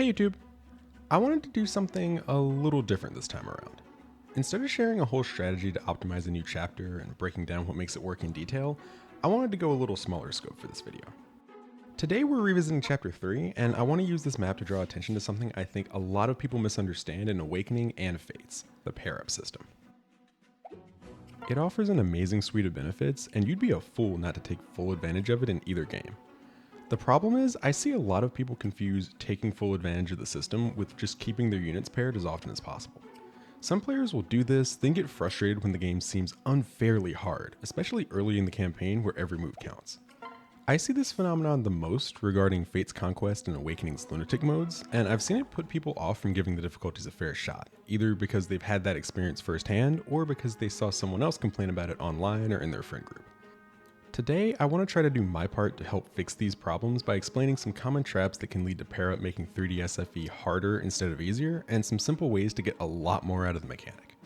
Hey YouTube! I wanted to do something a little different this time around. Instead of sharing a whole strategy to optimize a new chapter and breaking down what makes it work in detail, I wanted to go a little smaller scope for this video. Today we're revisiting chapter 3, and I want to use this map to draw attention to something I think a lot of people misunderstand in Awakening and Fates, the pair-up system. It offers an amazing suite of benefits, and you'd be a fool not to take full advantage of it in either game. The problem is, I see a lot of people confuse taking full advantage of the system with just keeping their units paired as often as possible. Some players will do this, then get frustrated when the game seems unfairly hard, especially early in the campaign where every move counts. I see this phenomenon the most regarding Fate's Conquest and Awakening's Lunatic modes, and I've seen it put people off from giving the difficulties a fair shot, either because they've had that experience firsthand, or because they saw someone else complain about it online or in their friend group. Today, I want to try to do my part to help fix these problems by explaining some common traps that can lead to pair-up making 3D SFE harder instead of easier, and some simple ways to get a lot more out of the mechanic.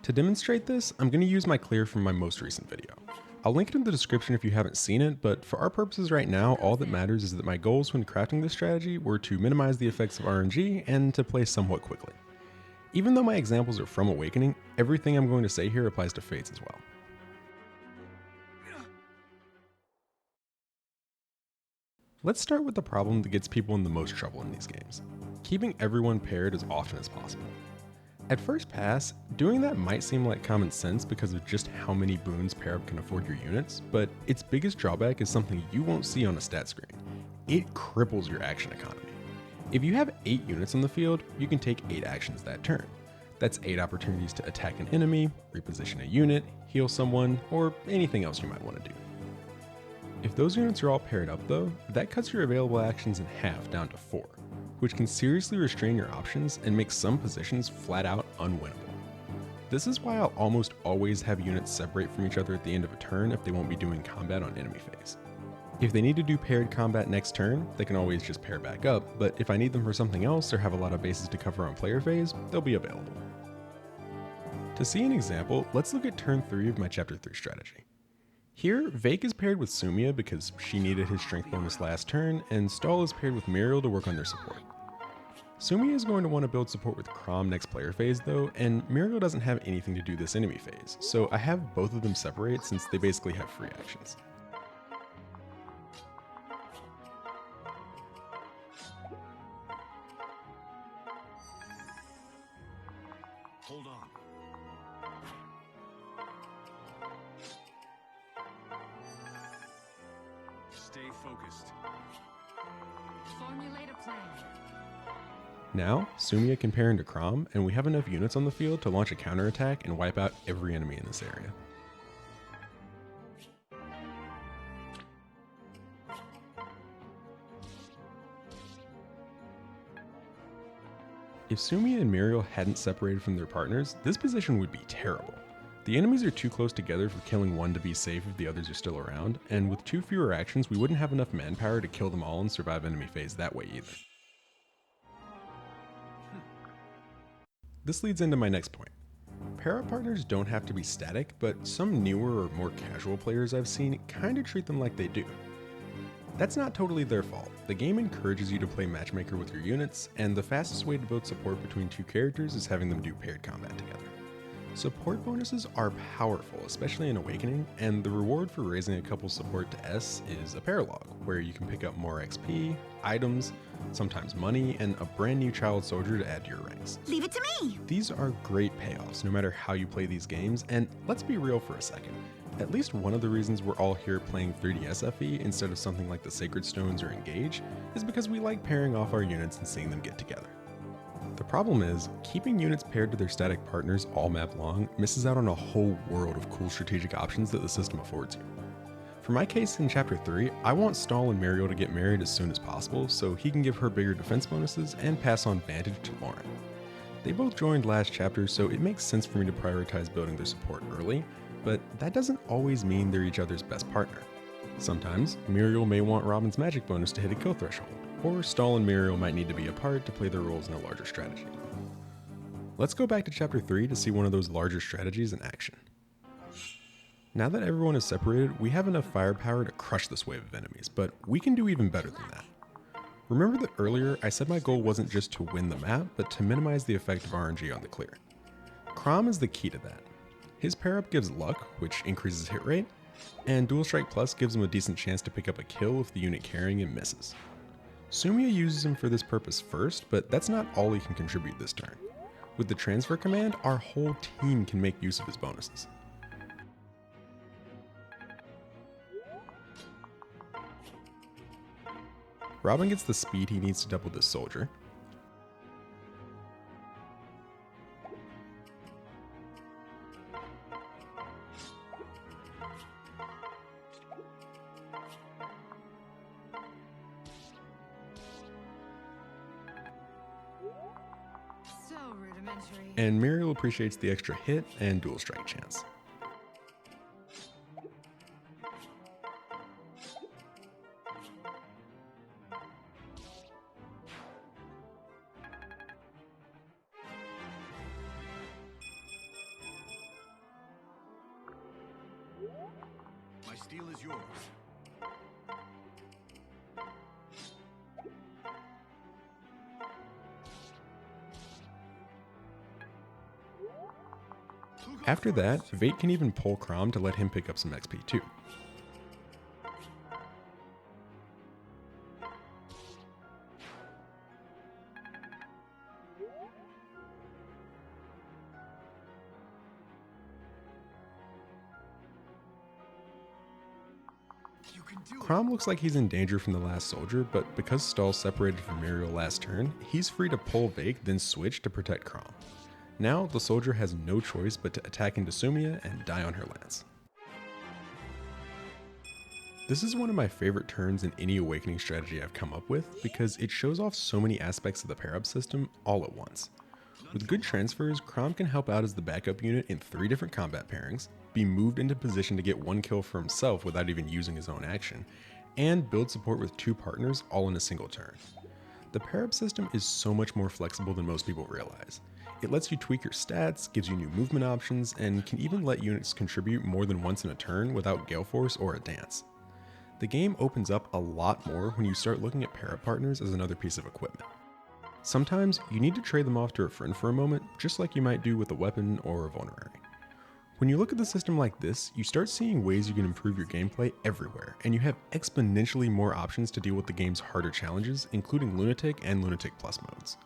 To demonstrate this, I'm going to use my clear from my most recent video. I'll link it in the description if you haven't seen it, but for our purposes right now, all that matters is that my goals when crafting this strategy were to minimize the effects of RNG and to play somewhat quickly. Even though my examples are from Awakening, everything I'm going to say here applies to Fates as well. Let's start with the problem that gets people in the most trouble in these games: keeping everyone paired as often as possible. At first pass, doing that might seem like common sense because of just how many boons pair-up can afford your units, but its biggest drawback is something you won't see on a stat screen. It cripples your action economy. If you have 8 units on the field, you can take 8 actions that turn. That's 8 opportunities to attack an enemy, reposition a unit, heal someone, or anything else you might want to do. If those units are all paired up though, that cuts your available actions in half down to 4, which can seriously restrain your options and make some positions flat out unwinnable. This is why I'll almost always have units separate from each other at the end of a turn if they won't be doing combat on enemy phase. If they need to do paired combat next turn, they can always just pair back up, but if I need them for something else or have a lot of bases to cover on player phase, they'll be available. To see an example, let's look at turn 3 of my chapter 3 strategy. Here, Vake is paired with Sumia because she needed his strength bonus last turn, and Stahl is paired with Muriel to work on their support. Sumia is going to want to build support with Crom next player phase though, and Muriel doesn't have anything to do this enemy phase, so I have both of them separate since they basically have free actions. Hold on. Stay focused. Formulate a plan. Now, Sumia can pair into Crom, and we have enough units on the field to launch a counterattack and wipe out every enemy in this area. If Sumia and Muriel hadn't separated from their partners, this position would be terrible. The enemies are too close together for killing one to be safe if the others are still around, and with 2 fewer actions we wouldn't have enough manpower to kill them all and survive enemy phase that way either. This leads into my next point. Pair-up partners don't have to be static, but some newer or more casual players I've seen kinda treat them like they do. That's not totally their fault. The game encourages you to play matchmaker with your units, and the fastest way to build support between 2 characters is having them do paired combat together. Support bonuses are powerful, especially in Awakening, and the reward for raising a couple's support to S is a paralog, where you can pick up more XP, items, sometimes money, and a brand new child soldier to add to your ranks. Leave it to me! These are great payoffs no matter how you play these games, and let's be real for a second. At least one of the reasons we're all here playing 3D SFE instead of something like the Sacred Stones or Engage is because we like pairing off our units and seeing them get together. The problem is, keeping units paired to their static partners all map long misses out on a whole world of cool strategic options that the system affords you. For my case in chapter 3, I want Stahl and Muriel to get married as soon as possible so he can give her bigger defense bonuses and pass on Vantage to Lauren. They both joined last chapter, so it makes sense for me to prioritize building their support early, but that doesn't always mean they're each other's best partner. Sometimes, Muriel may want Robin's magic bonus to hit a kill threshold, or Stahl and Muriel might need to be apart to play their roles in a larger strategy. Let's go back to chapter 3 to see one of those larger strategies in action. Now that everyone is separated, we have enough firepower to crush this wave of enemies, but we can do even better than that. Remember that earlier I said my goal wasn't just to win the map, but to minimize the effect of RNG on the clear. Chrom is the key to that. His pair-up gives luck, which increases hit rate, and Dual Strike Plus gives him a decent chance to pick up a kill if the unit carrying him misses. Sumia uses him for this purpose first, but that's not all he can contribute this turn. With the transfer command, our whole team can make use of his bonuses. Robin gets the speed he needs to double this soldier. So rudimentary. And Muriel appreciates the extra hit and dual strike chance. My steel is yours. After that, Vate can even pull Chrom to let him pick up some XP too. You can do it. Chrom looks like he's in danger from the last soldier, but because Stahl's separated from Muriel last turn, he's free to pull Vake, then switch to protect Chrom. Now, the soldier has no choice but to attack into Sumia and die on her lance. This is one of my favorite turns in any awakening strategy I've come up with because it shows off so many aspects of the pair-up system all at once. With good transfers, Chrom can help out as the backup unit in 3 different combat pairings, be moved into position to get 1 kill for himself without even using his own action, and build support with 2 partners all in a single turn. The pair-up system is so much more flexible than most people realize. It lets you tweak your stats, gives you new movement options, and can even let units contribute more than once in a turn without Gale Force or a dance. The game opens up a lot more when you start looking at pair-up partners as another piece of equipment. Sometimes you need to trade them off to a friend for a moment, just like you might do with a weapon or a vulnerary. When you look at the system like this, you start seeing ways you can improve your gameplay everywhere, and you have exponentially more options to deal with the game's harder challenges, including Lunatic and Lunatic Plus modes.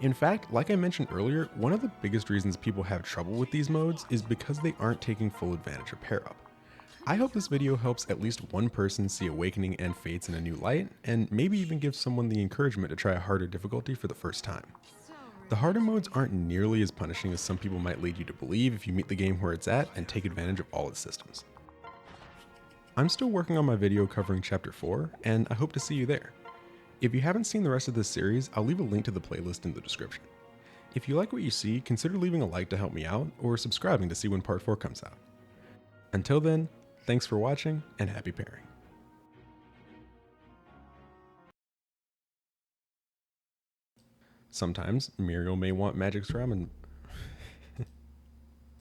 In fact, like I mentioned earlier, one of the biggest reasons people have trouble with these modes is because they aren't taking full advantage of pair-up. I hope this video helps at least one person see Awakening and Fates in a new light, and maybe even gives someone the encouragement to try a harder difficulty for the first time. The harder modes aren't nearly as punishing as some people might lead you to believe if you meet the game where it's at and take advantage of all its systems. I'm still working on my video covering Chapter 4, and I hope to see you there. If you haven't seen the rest of this series, I'll leave a link to the playlist in the description. If you like what you see, consider leaving a like to help me out, or subscribing to see when Part 4 comes out. Until then, thanks for watching, and happy pairing. Sometimes, Muriel may want Magic's Ramen